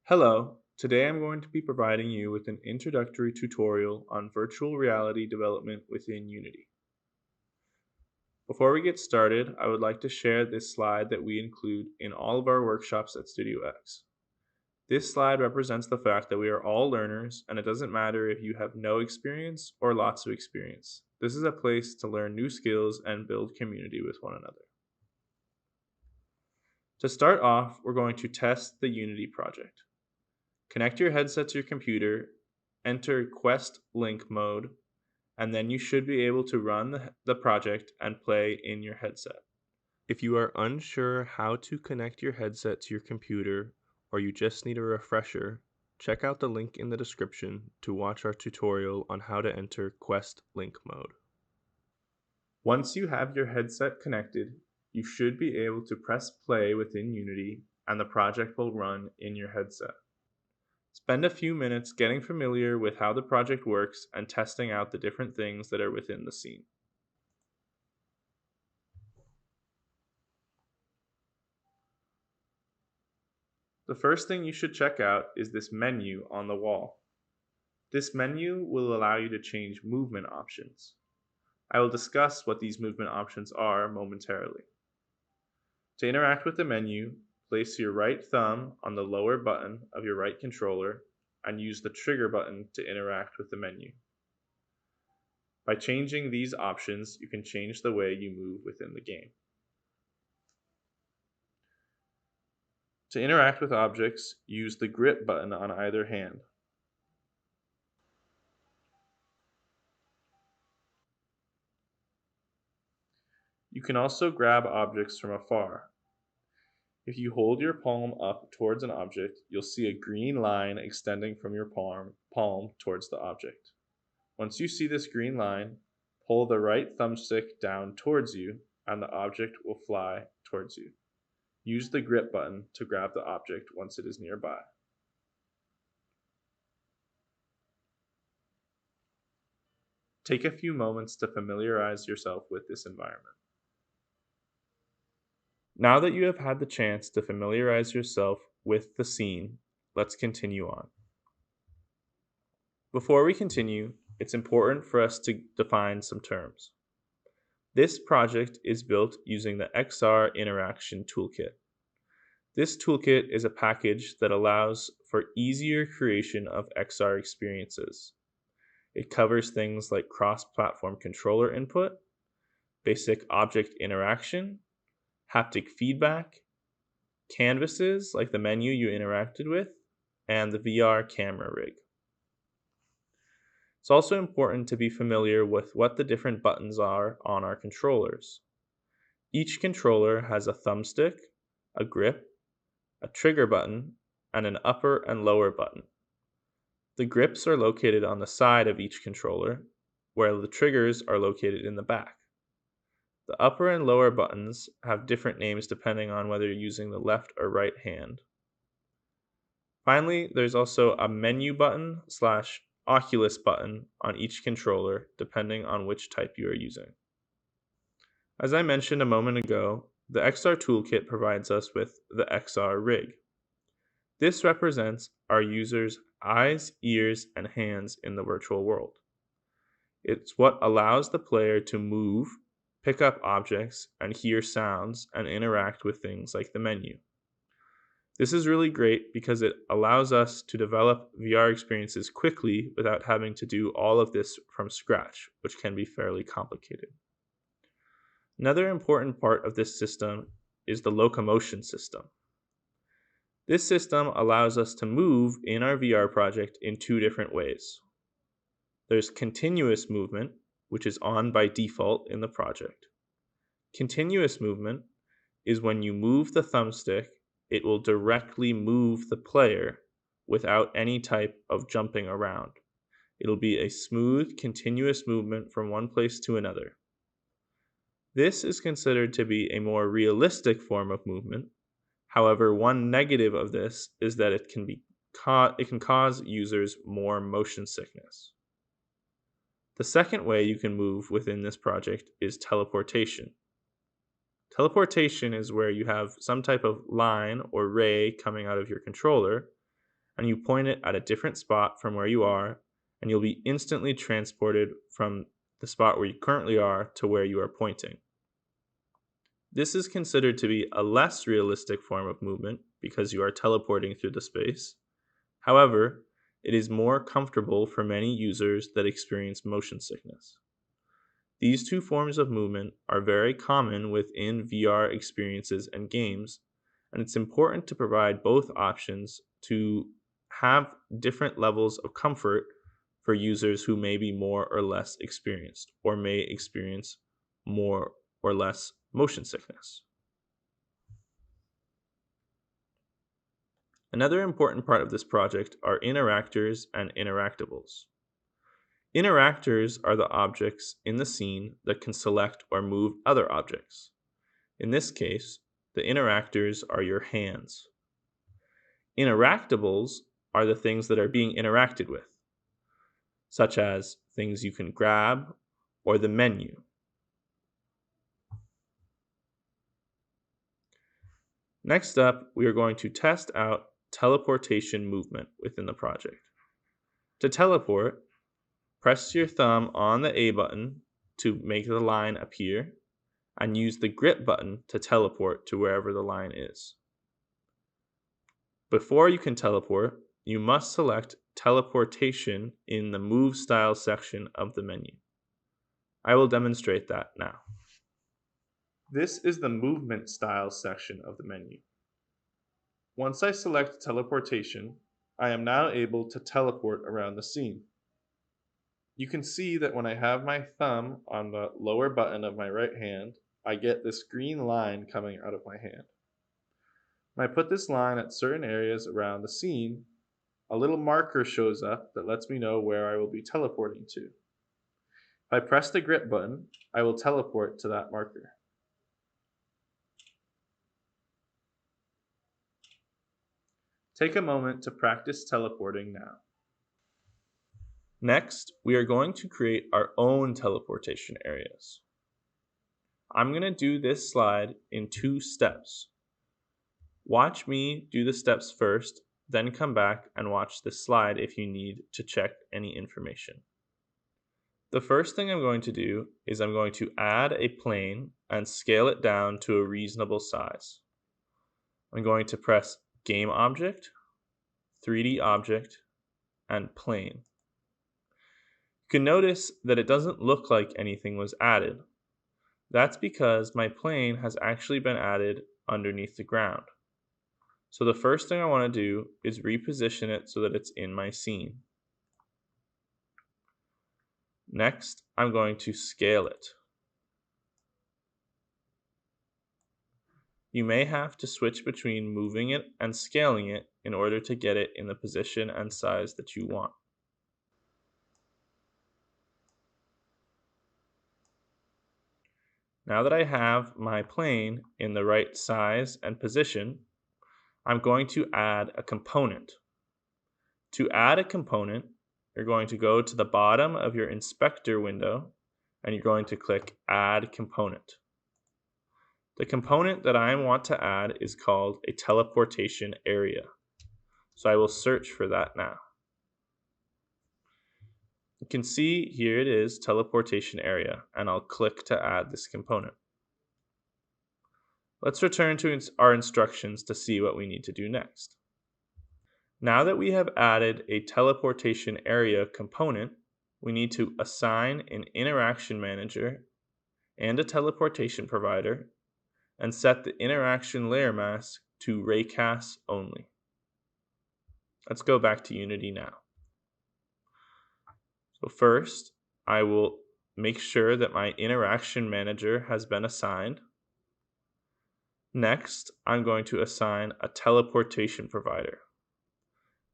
Hello, today I'm going to be providing you with an introductory tutorial on virtual reality development within Unity. Before we get started, I would like to share this slide that we include in all of our workshops at Studio X. This slide represents the fact that we are all learners, and it doesn't matter if you have no experience or lots of experience. This is a place to learn new skills and build community with one another. To start off, we're going to test the Unity project. Connect your headset to your computer, enter Quest Link mode, and then you should be able to run the project and play in your headset. If you are unsure how to connect your headset to your computer, or you just need a refresher, check out the link in the description to watch our tutorial on how to enter Quest Link mode. Once you have your headset connected, you should be able to press play within Unity and the project will run in your headset. Spend a few minutes getting familiar with how the project works and testing out the different things that are within the scene. The first thing you should check out is this menu on the wall. This menu will allow you to change movement options. I will discuss what these movement options are momentarily. To interact with the menu, place your right thumb on the lower button of your right controller and use the trigger button to interact with the menu. By changing these options, you can change the way you move within the game. To interact with objects, use the grip button on either hand. You can also grab objects from afar. If you hold your palm up towards an object, you'll see a green line extending from your palm towards the object. Once you see this green line, pull the right thumbstick down towards you and the object will fly towards you. Use the grip button to grab the object once it is nearby. Take a few moments to familiarize yourself with this environment. Now that you have had the chance to familiarize yourself with the scene, let's continue on. Before we continue, it's important for us to define some terms. This project is built using the XR Interaction Toolkit. This toolkit is a package that allows for easier creation of XR experiences. It covers things like cross-platform controller input, basic object interaction, haptic feedback, canvases like the menu you interacted with, and the VR camera rig. It's also important to be familiar with what the different buttons are on our controllers. Each controller has a thumbstick, a grip, a trigger button, and an upper and lower button. The grips are located on the side of each controller, while the triggers are located in the back. The upper and lower buttons have different names depending on whether you're using the left or right hand. Finally, there's also a menu button / Oculus button on each controller depending on which type you are using. As I mentioned a moment ago, the XR Toolkit provides us with the XR rig. This represents our users' eyes, ears, and hands in the virtual world. It's what allows the player to move, pick up objects, and hear sounds and interact with things like the menu. This is really great because it allows us to develop VR experiences quickly without having to do all of this from scratch, which can be fairly complicated. Another important part of this system is the locomotion system. This system allows us to move in our VR project in two different ways. There's continuous movement, which is on by default in the project. Continuous movement is when you move the thumbstick, it will directly move the player without any type of jumping around. It'll be a smooth, continuous movement from one place to another. This is considered to be a more realistic form of movement. However, one negative of this is that it can cause users more motion sickness. The second way you can move within this project is teleportation. Teleportation is where you have some type of line or ray coming out of your controller, and you point it at a different spot from where you are, and you'll be instantly transported from the spot where you currently are to where you are pointing. This is considered to be a less realistic form of movement because you are teleporting through the space. However, it is more comfortable for many users that experience motion sickness. These two forms of movement are very common within VR experiences and games, and it's important to provide both options to have different levels of comfort for users who may be more or less experienced or may experience more or less motion sickness. Another important part of this project are interactors and interactables. Interactors are the objects in the scene that can select or move other objects. In this case, the interactors are your hands. Interactables are the things that are being interacted with, such as things you can grab or the menu. Next up, we are going to test out teleportation movement within the project. To teleport, press your thumb on the A button to make the line appear, and use the grip button to teleport to wherever the line is. Before you can teleport, you must select teleportation in the Move Style section of the menu. I will demonstrate that now. This is the Movement Style section of the menu. Once I select teleportation, I am now able to teleport around the scene. You can see that when I have my thumb on the lower button of my right hand, I get this green line coming out of my hand. When I put this line at certain areas around the scene, a little marker shows up that lets me know where I will be teleporting to. If I press the grip button, I will teleport to that marker. Take a moment to practice teleporting now. Next, we are going to create our own teleportation areas. I'm going to do this slide in 2 steps. Watch me do the steps first, then come back and watch this slide if you need to check any information. The first thing I'm going to do is I'm going to add a plane and scale it down to a reasonable size. I'm going to press Game Object, 3D Object, and Plane. You can notice that it doesn't look like anything was added. That's because my plane has actually been added underneath the ground. So the first thing I want to do is reposition it so that it's in my scene. Next, I'm going to scale it. You may have to switch between moving it and scaling it in order to get it in the position and size that you want. Now that I have my plane in the right size and position, I'm going to add a component. To add a component, you're going to go to the bottom of your inspector window and you're going to click Add Component. The component that I want to add is called a teleportation area. So I will search for that now. You can see here it is, teleportation area, and I'll click to add this component. Let's return to our instructions to see what we need to do next. Now that we have added a teleportation area component, we need to assign an interaction manager and a teleportation provider and set the interaction layer mask to raycast only. Let's go back to Unity now. So first, I will make sure that my interaction manager has been assigned. Next, I'm going to assign a teleportation provider.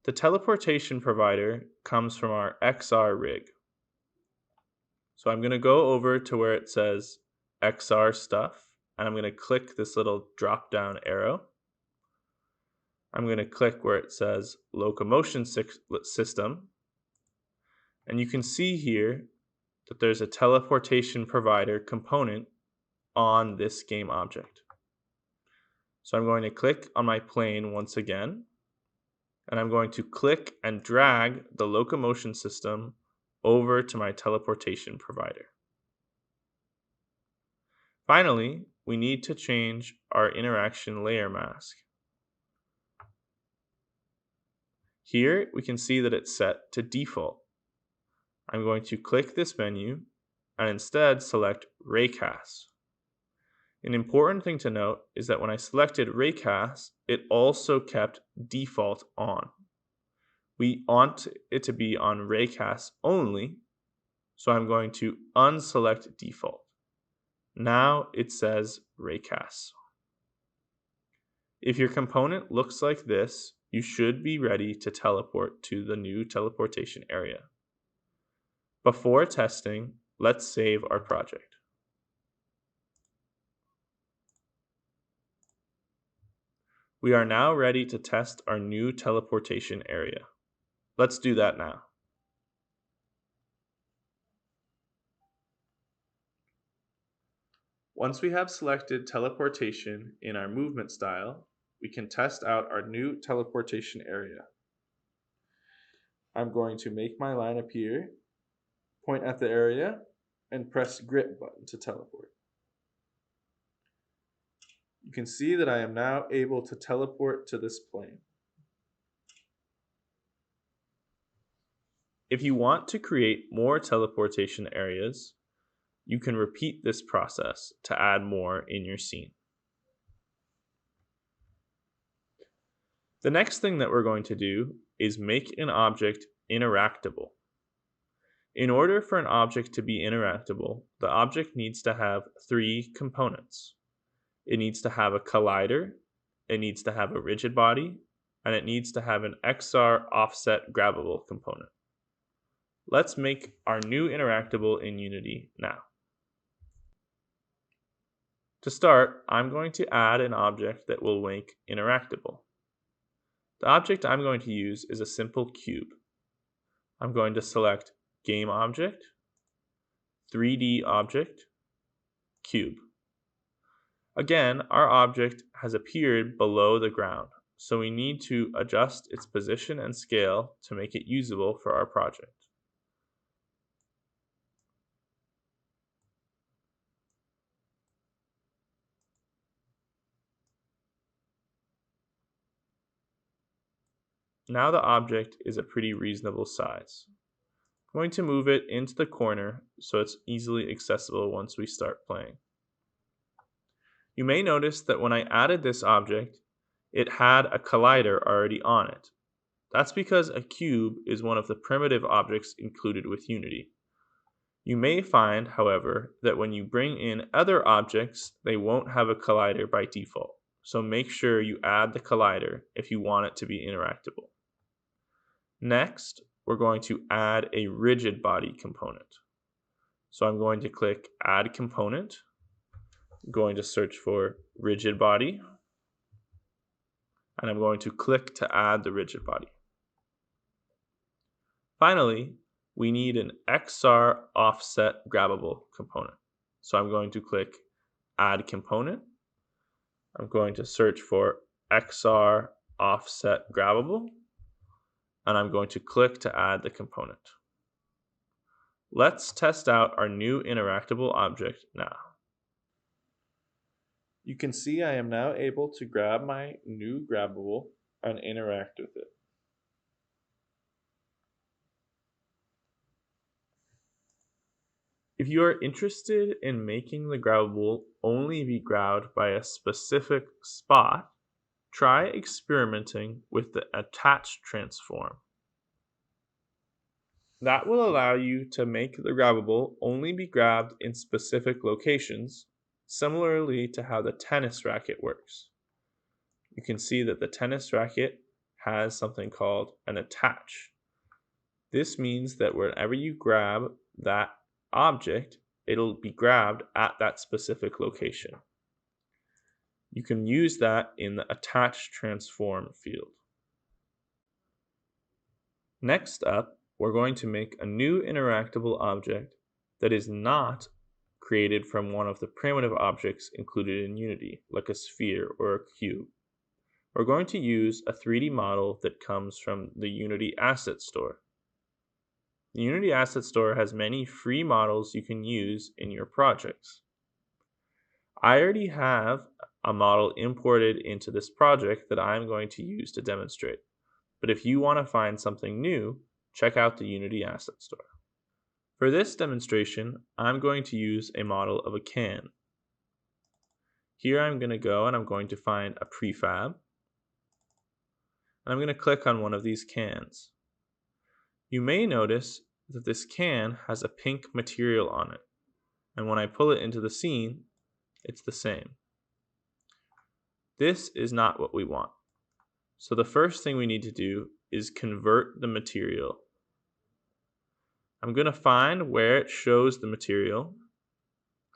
The teleportation provider comes from our XR rig. So I'm going to go over to where it says XR stuff, and I'm going to click this little drop down arrow. I'm going to click where it says locomotion system, and you can see here that there's a teleportation provider component on this game object. So I'm going to click on my plane once again, and I'm going to click and drag the locomotion system over to my teleportation provider. Finally, we need to change our interaction layer mask. Here we can see that it's set to default. I'm going to click this menu and instead select Raycast. An important thing to note is that when I selected Raycast, it also kept default on. We want it to be on Raycast only, so I'm going to unselect default. Now it says Raycast. If your component looks like this, you should be ready to teleport to the new teleportation area. Before testing, let's save our project. We are now ready to test our new teleportation area. Let's do that now. Once we have selected teleportation in our movement style, we can test out our new teleportation area. I'm going to make my line appear, point at the area, and press grip button to teleport. You can see that I am now able to teleport to this plane. If you want to create more teleportation areas, you can repeat this process to add more in your scene. The next thing that we're going to do is make an object interactable. In order for an object to be interactable, the object needs to have three components. It needs to have a collider, it needs to have a rigid body, and it needs to have an XR offset grabbable component. Let's make our new interactable in Unity now. To start, I'm going to add an object that will make interactable. The object I'm going to use is a simple cube. I'm going to select Game Object, 3D Object, Cube. Again, our object has appeared below the ground, so we need to adjust its position and scale to make it usable for our project. Now the object is a pretty reasonable size. I'm going to move it into the corner so it's easily accessible once we start playing. You may notice that when I added this object, it had a collider already on it. That's because a cube is one of the primitive objects included with Unity. You may find, however, that when you bring in other objects, they won't have a collider by default. So make sure you add the collider if you want it to be interactable. Next, we're going to add a rigid body component. So I'm going to click Add Component. I'm going to search for rigid body, and I'm going to click to add the rigid body. Finally, we need an XR offset grabbable component. So I'm going to click Add Component. I'm going to search for XR offset grabbable, and I'm going to click to add the component. Let's test out our new interactable object now. You can see I am now able to grab my new grabbable and interact with it. If you are interested in making the grabbable only be grabbed by a specific spot, try experimenting with the attach transform. That will allow you to make the grabbable only be grabbed in specific locations, similarly to how the tennis racket works. You can see that the tennis racket has something called an attach. This means that whenever you grab that object, it'll be grabbed at that specific location. You can use that in the attach transform field. Next up, we're going to make a new interactable object that is not created from one of the primitive objects included in Unity, like a sphere or a cube. we're going to use a 3D model that comes from the Unity Asset Store. The Unity Asset Store has many free models you can use in your projects. I already have a model imported into this project that I'm going to use to demonstrate. But if you want to find something new, check out the Unity Asset Store. For this demonstration, I'm going to use a model of a can. Here I'm going to go and I'm going to find a prefab. And I'm going to click on one of these cans. You may notice that this can has a pink material on it. And when I pull it into the scene, it's the same. This is not what we want. So the first thing we need to do is convert the material. I'm going to find where it shows the material.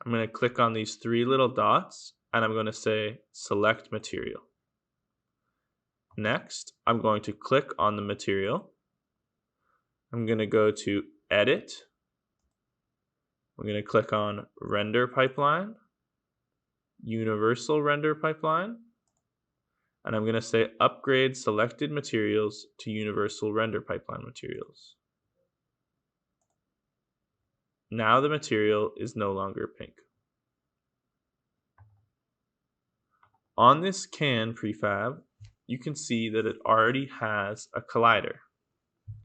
I'm going to click on these 3 little dots and I'm going to say select material. Next, I'm going to click on the material. I'm going to go to edit. I'm going to click on render pipeline, universal render pipeline, and I'm going to say upgrade selected materials to universal render pipeline materials. Now the material is no longer pink. On this can prefab, you can see that it already has a collider.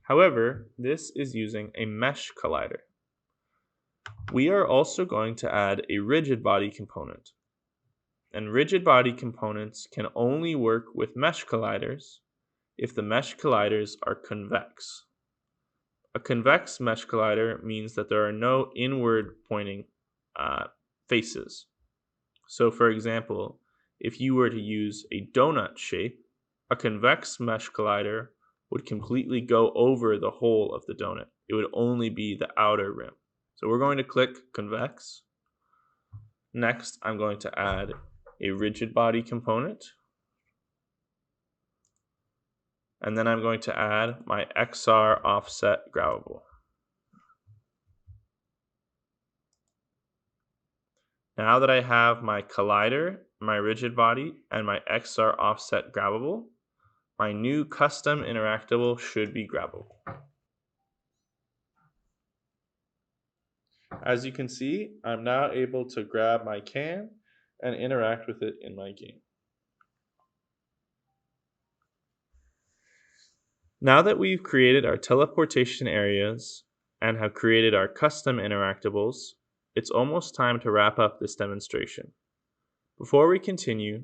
However, this is using a mesh collider. We are also going to add a rigid body component. And rigid body components can only work with mesh colliders if the mesh colliders are convex. A convex mesh collider means that there are no inward pointing faces. So for example, if you were to use a donut shape, a convex mesh collider would completely go over the whole of the donut. It would only be the outer rim. So we're going to click convex. Next, I'm going to add a rigid body component. And then I'm going to add my XR offset grabbable. Now that I have my collider, my rigid body, and my XR offset grabbable, my new custom interactable should be grabbable. As you can see, I'm now able to grab my can and interact with it in my game. Now that we've created our teleportation areas and have created our custom interactables, it's almost time to wrap up this demonstration. Before we continue,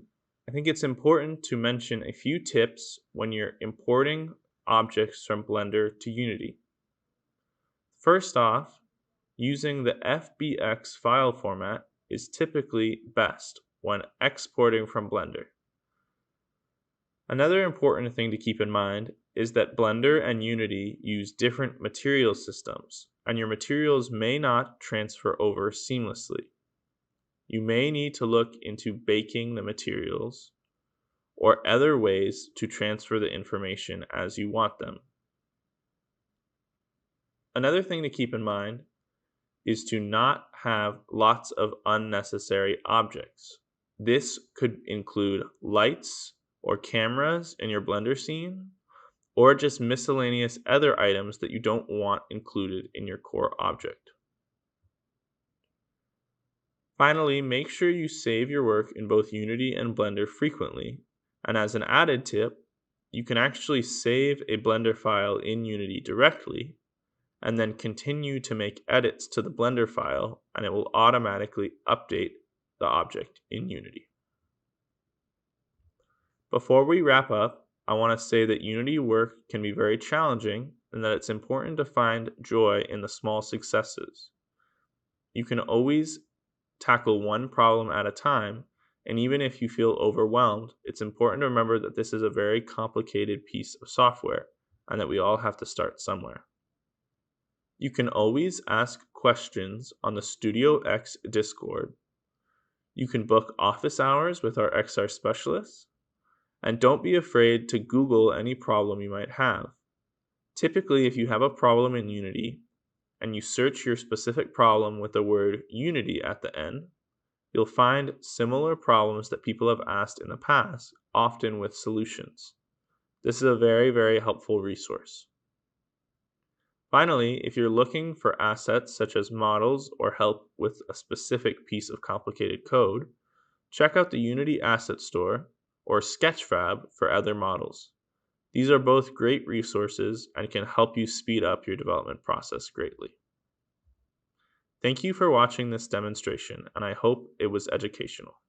I think it's important to mention a few tips when you're importing objects from Blender to Unity. First off, using the FBX file format is typically best when exporting from Blender. Another important thing to keep in mind is that Blender and Unity use different material systems, and your materials may not transfer over seamlessly. You may need to look into baking the materials or other ways to transfer the information as you want them. Another thing to keep in mind is to not have lots of unnecessary objects. This could include lights or cameras in your Blender scene, or just miscellaneous other items that you don't want included in your core object. Finally, make sure you save your work in both Unity and Blender frequently, and as an added tip, you can actually save a Blender file in Unity directly, and then continue to make edits to the Blender file, and it will automatically update the object in Unity. Before we wrap up, I want to say that Unity work can be very challenging and that it's important to find joy in the small successes. You can always tackle one problem at a time, and even if you feel overwhelmed, it's important to remember that this is a very complicated piece of software and that we all have to start somewhere. You can always ask questions on the Studio X Discord. You can book office hours with our XR specialists. And don't be afraid to Google any problem you might have. Typically, if you have a problem in Unity and you search your specific problem with the word Unity at the end, you'll find similar problems that people have asked in the past often with solutions. This is a very, very helpful resource. Finally, if you're looking for assets such as models or help with a specific piece of complicated code, check out the Unity Asset Store or Sketchfab for other models. These are both great resources and can help you speed up your development process greatly. Thank you for watching this demonstration, and I hope it was educational.